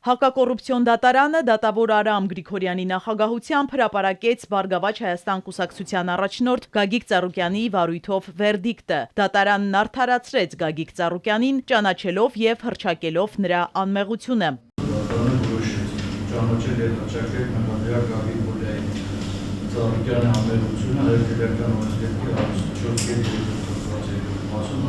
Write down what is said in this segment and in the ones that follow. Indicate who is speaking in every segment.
Speaker 1: Հակակոռուպցիոն դատարանը դատավոր Արամ Գրիգորյանի նախագահությամբ հրապարակեց Բարգավաճ Հայաստան կուսակցության առաջնորդ Գագիկ Ծառուկյանի վարույթով վերդիկտը։ Դատարանն արդարացրեց Գագիկ Ծառուկյանին, ճանաչելով եւ հռչակելով նրա անմեղությունը։
Speaker 2: Ճանաչել եւ հռչակել նկատի Գագիկ Ծառուկյանի անմեղությունը հայկական օրենսգրքի 64 մասում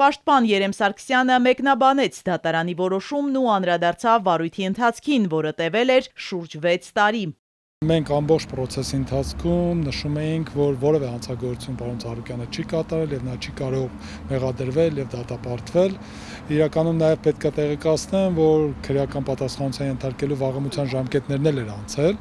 Speaker 1: Պաշտպան Երեմ Սարգսյանը մեկնաբանեց դատարանի որոշումն ու անդրադարձավ վարույթի ընթացքին, որը տևել էր շուրջ 6 տարի։
Speaker 3: Մենք ամբողջ process-ի ընթացքում նշում էինք, որ որևէ հանցագործություն պարոն Ծառուկյանը չի կատարել եւ նա չի կարող մեղադրվել եւ դատապարտվել։ Իրականում նաեւ պետք է տեղեկացնեմ, որ քրեական պատասխանատվության ենթարկելու վաղեմության ժամկետներն էլ էր անցել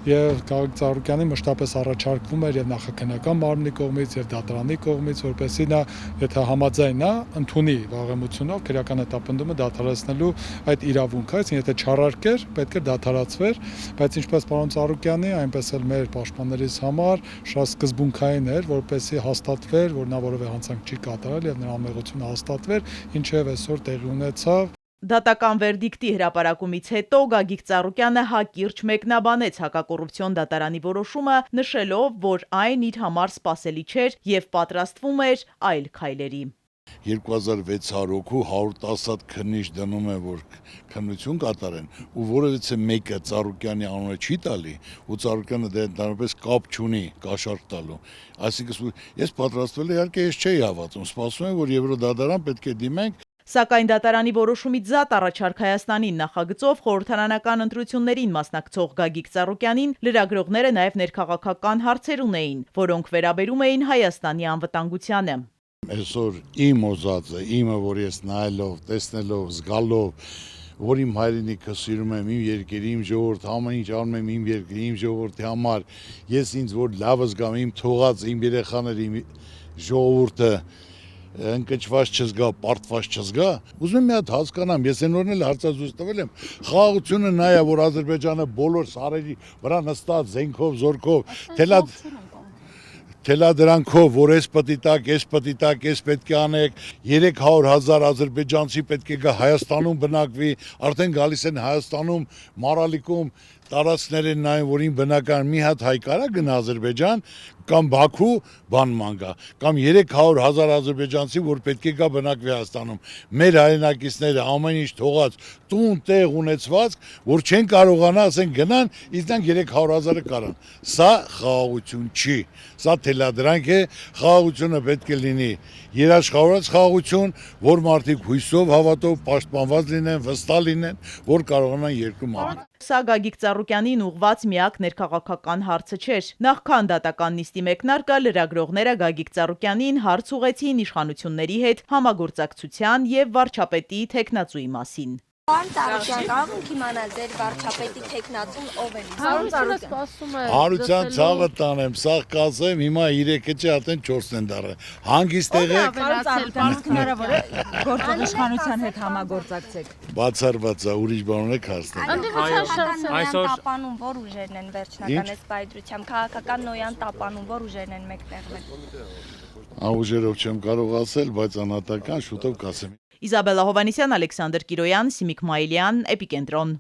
Speaker 3: եւ Գագիկ Ծառուկյանին մշտապես առաջարկվում էր եւ նախաքննական մարմնի կողմից եւ դատարանի կողմից, որպեսզի նա, եթե համաձայն է, ընդունի վաղեմությունով քրեական հետապնդումը դադարեցնելու այդ իրավունքը, այսինքն եթե չարարկեր, պետք է դադարացվեր, բայց ինչպես պարոն Ծառուկյանի, այնպես էլ մեր պաշտպաններից համար շատ սկզբունքային էր, որպեսզի հաստատվեր, որ նա որևէ հանցանք չի կատարել եւ նրա անմեղությունը հաստատվեր, ինչեւ այսօր տեղի ունեցավ։
Speaker 1: Դատական վերդիկտի հրապարակումից հետո Գագիկ Ծառուկյանը հակիրճ մեկնաբանեց հակակոռուպցիոն դատարանի որոշումը, նշելով, որ այն իր համար սպասելի չէր եւ պատրաստվում էր այլ քայլերի։
Speaker 4: 2600 հոգու 110 հատ քննիչ դնում է, որ քննություն կատարեն, ու որևիցե մեկը Ծառուկյանի անունը չի տալի, ու Ծառուկյանը դեռ կապ չունի կաշառք տալու։ Այսինքն ես պատրաստվել եմ, իհարկե ես չէի հավատում, սպասում եմ, որ Եվրոդատարան պետք է դիմենք։
Speaker 1: Սակայն դատարանի որոշումից զատ առաջարկ Հայաստանին նախագծով խորհրդարանական ընտրություններին մասնակցող Գագիկ Ծառուկյանին լրագրողները նաև ներքաղաքական հարցեր ունեին, որոնք վերաբերում էին Հայաստանի անվտանգությանը։
Speaker 4: Այսօր իմ օզածը, իմը, որ ես նայելով, տեսնելով, զգալով, որ իմ հայրենիքը սիրում եմ, իմ երկիրը, իմ ժողովուրդը, ամեն ինչ անում եմ իմ երկրի, իմ ժողովրդի համար, ես ինձ որ լավը զգամ, իմ թողած, իմ երեխաները, իմ ժողովուրդը ընկճված չզգա, պարտված չզգա, ուզում եմ մի հատ հասկանամ, ես այն օրն էլ հարցազրույց տվել եմ, խաղաղությունը նա է, որ Ադրբեջանը բոլոր սարերի վրա նստած զենքով, զորքով, թելադրանքով, որ ես պտի տակ, ես պետք է անեք, 300,000 ադրբեջանցի պետք է գա Հայաստանում բնակվի, արդեն գալիս են Հայաստանում, Մարալիկում, տարածքներ են նայում, որ իմ բնական մի հատ հայ կարա գնա Ադրբեջան, կամ Բաքու բանման գա, կամ 300,000 ադրբեջանցի, որ պետք է գա բնակվի Հայաստանում, մեր հայրենակիցները ամեն ինչ թողած, տուն տեղ ունեցված, որ չեն կարողանա, ասեն գնան, իսկ նրանք 300,000-ը կարան։ Սա խաղաղություն չի, սա թելադրանք է, խաղաղությունը պետք է լինի երաշխավորած խաղաղություն, որ մարդիկ հույսով, հավատով պաշտպանված լինեն, վստահ լինեն, որ կարողանան երկրում անել։
Speaker 1: Սա Գագիկ Ծառուկյանին ուղղված միակ ներքաղաքական հարցը չէր։ Նախքան դատական նիստի մեկնարկը լրագրողները Գագիկ Ծառուկյանին հարց ուղղեցին իշխանությունների հետ համագործակցության եւ վարչապետի թեկնածուի մասին։
Speaker 5: Պարոն Ծառուկյան, կարող եք իմանալ ձեր վարչապետի թեկնածուն ով է։
Speaker 6: Հարությունը սպասում է։
Speaker 4: Հարության ցավը տանեմ, սաղ կասեմ, հիմա 3-ը չի, արդեն 4-ն են դառը։ Հանգիստ եղեք։
Speaker 1: Պարոն հնարավոր է գործող իշխանության հետ համագործակցեք։
Speaker 4: Բացառված է, ուրիշ բան ունեք հարցնել։
Speaker 5: Այսօր տապանում որ ուժերն են վերջնական այս պայծրությամբ, քաղաքական նոյան տապանում որ ուժերն են մեկտեղվել։
Speaker 4: Ուժերով չեմ կարող ասել, բայց անհատական շուտով կասեմ։
Speaker 1: Իզաբելլա Հովանեսյան, Ալեքսանդր Կիրոյան, Սիմիկ Մայիլյան, Էպիկենտրոն։